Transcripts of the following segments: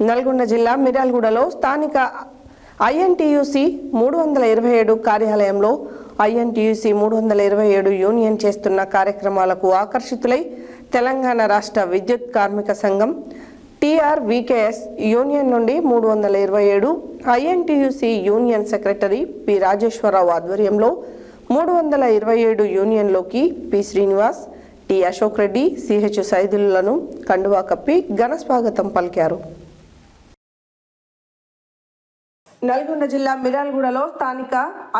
నల్గొండ జిల్లా మిర్యాలగూడలో స్థానిక ఐఎన్టీయూసీ 327 కార్యాలయంలో ఐఎన్టీయూసీ 327 యూనియన్ చేస్తున్న కార్యక్రమాలకు ఆకర్షితులై తెలంగాణ రాష్ట్ర విద్యుత్ కార్మిక సంఘం TRVKS యూనియన్ నుండి 327 INTUC union secretary P Rajeswararao ఆధ్వర్యంలో 327 యూనియన్లోకి P Srinivas, T Ashok Reddy, CH సైదులను కండువా కప్పి ఘన స్వాగతం పలికారు. నల్గొండ జిల్లా మిర్యాలగూడలో స్థానిక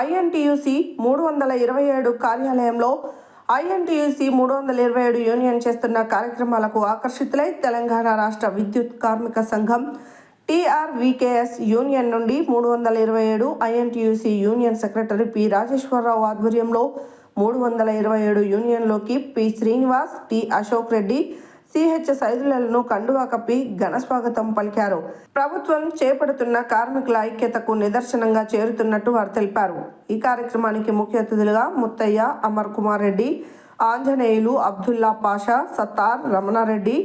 ఐఎన్టీయూసీ 327 కార్యాలయంలో ఐఎన్టీయూసీ 327 యూనియన్ చేస్తున్న కార్యక్రమాలకు ఆకర్షితులై తెలంగాణ రాష్ట్ర విద్యుత్ కార్మిక సంఘం TRVKS యూనియన్ నుండి 327 INTUC union secretary P Rajeswararao ఆధ్వర్యంలో 327 యూనియన్లోకి P Srinivas, T Ashok Reddy, CH సైదులను కండువా కప్పి ఘన స్వాగతం పలికారు. ప్రభుత్వం చేపడుతున్న కార్మికుల ఐక్యతకు నిదర్శనంగా చేరుతున్నట్టు వారు తెలిపారు. ఈ కార్యక్రమానికి ముఖ్య అతిథులుగా ముత్తయ్య, అమర్ కుమార్ రెడ్డి, ఆంజనేయులు, అబ్దుల్లా పాషా, సత్తార్, రమణారెడ్డి,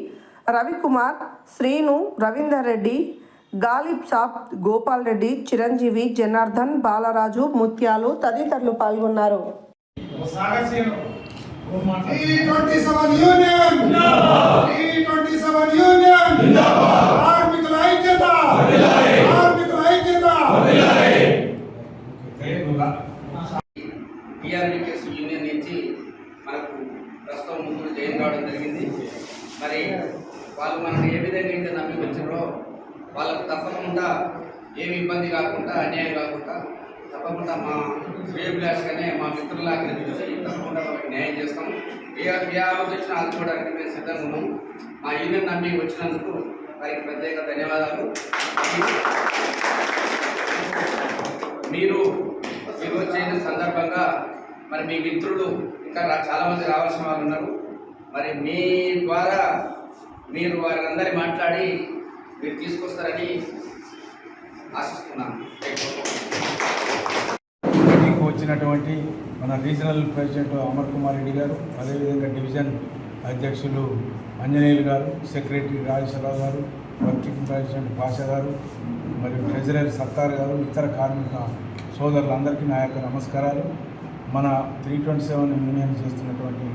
రవికుమార్, శ్రీను, రవీందర్ రెడ్డి, గాలిబ్ సాబ్, గోపాల్ రెడ్డి, చిరంజీవి, జనార్దన్, బాలరాజు, ముత్యాలు తదితరులు పాల్గొన్నారు. T27 Union కార్మికుల ఐక్యత TRVKS యూనియన్ నుంచి మనకు ప్రస్తుతం ముగ్గురు జైన్ కావడం జరిగింది. మరి వాళ్ళు మనకు ఏ విధంగా అయితే నమ్మి వచ్చారో వాళ్ళకు తప్పకుండా ఏమి ఇబ్బంది కాకుండా, అన్యాయం కాకుండా తప్పకుండా మా శ్రేయభిలాషగానే మా మిత్రులాగా చూసి తప్పకుండా వాళ్ళకి న్యాయం చేస్తాం. ఏ ఆపద వచ్చినా ఆదుకోవడానికి మేము సిద్ధంగా ఉన్నాం. మా యూనియన్ నమ్మి వచ్చినందుకు వారికి ప్రత్యేక ధన్యవాదాలు. మీరు వచ్చేసిన సందర్భంగా మరి మీ మిత్రులు ఇంకా చాలామంది రావాల్సిన వాళ్ళు ఉన్నారు. మరి మీ ద్వారా మీరు వారందరి మాట్లాడి మీరు తీసుకొస్తారని ఆశిస్తున్నాను. వచ్చినటువంటి మన రీజనల్ ప్రెసిడెంట్ అమర్ కుమార్ రెడ్డి గారు, అదేవిధంగా డివిజన్ అధ్యక్షులు ఆంజనేయులు గారు, సెక్రటరీ రాజేశ్వరరావు గారు, వర్కింగ్ ప్రెసిడెంట్ పాషా గారు, మరియు ట్రెజరర్ సత్తార్ గారు, ఇతర కార్మిక సోదరులందరికీ నా యొక్క నమస్కారాలు. మన 327 యూనియన్ చేస్తున్నటువంటి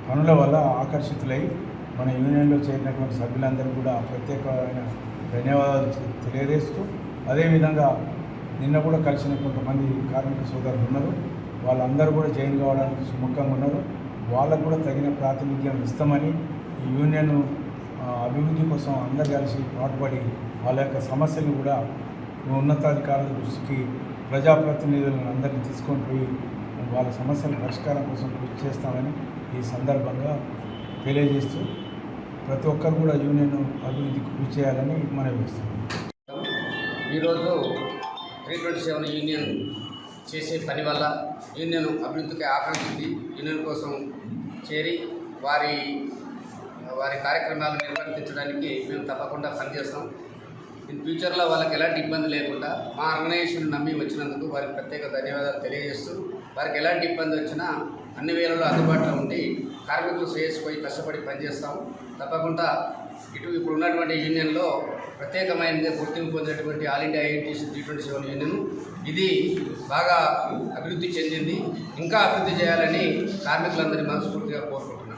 పనుల వల్ల ఆకర్షితులై మన యూనియన్లో చేరినటువంటి సభ్యులందరూ కూడా ప్రత్యేకమైన ధన్యవాదాలు తెలియజేస్తూ, అదేవిధంగా నిన్న కూడా కలిసిన కొంతమంది కార్మిక సోదరులు ఉన్నారు. వాళ్ళందరూ కూడా జాయిన్ కావడానికి సుముఖంగా ఉన్నారు. వాళ్ళకు కూడా తగిన ప్రాతినిధ్యం ఇస్తామని ఈ యూనియన్ అభివృద్ధి కోసం అందరు కలిసి పాటుపడి వాళ్ళ యొక్క సమస్యలు కూడా ఉన్నతాధికారుల దృష్టికి ప్రజాప్రతినిధులను అందరినీ తీసుకొని పోయి వాళ్ళ సమస్యల పరిష్కారం కోసం కృషి చేస్తామని ఈ సందర్భంగా తెలియజేస్తూ ప్రతి ఒక్కరు కూడా యూనియన్ అభివృద్ధికి కృషి చేయాలని మనవి చేస్తున్నాం. ఈరోజు 327 యూనియన్ చేసే పని వల్ల యూనియన్ అభివృద్ధికి ఆకాంక్షించి యూనియన్ కోసం చేరి వారి కార్యక్రమాలు నిర్వర్తించడానికి మేము తప్పకుండా పనిచేస్తాం. ఇన్ ఫ్యూచర్లో వాళ్ళకి ఎలాంటి ఇబ్బంది లేకుండా మా ఆర్గనైజేషన్ నమ్మి వచ్చినందుకు వారికి ప్రత్యేక ధన్యవాదాలు తెలియజేస్తూ, వారికి ఎలాంటి ఇబ్బంది వచ్చినా అన్ని వేళల్లో అందుబాటులో ఉండి కార్మికులు శ్రేయస్సుపోయి కష్టపడి పనిచేస్తాం. తప్పకుండా ఇప్పుడు ఉన్నటువంటి యూనియన్లో ప్రత్యేకమైనది గుర్తింపు పొందినటువంటి ఆల్ ఇండియా ఐఎన్టీయూసీ 327 యూనియన్ ఇది బాగా అభివృద్ధి చెందింది. ఇంకా అభివృద్ధి చేయాలని కార్మికులందరినీ మనస్ఫూర్తిగా కోరుకుంటున్నాను.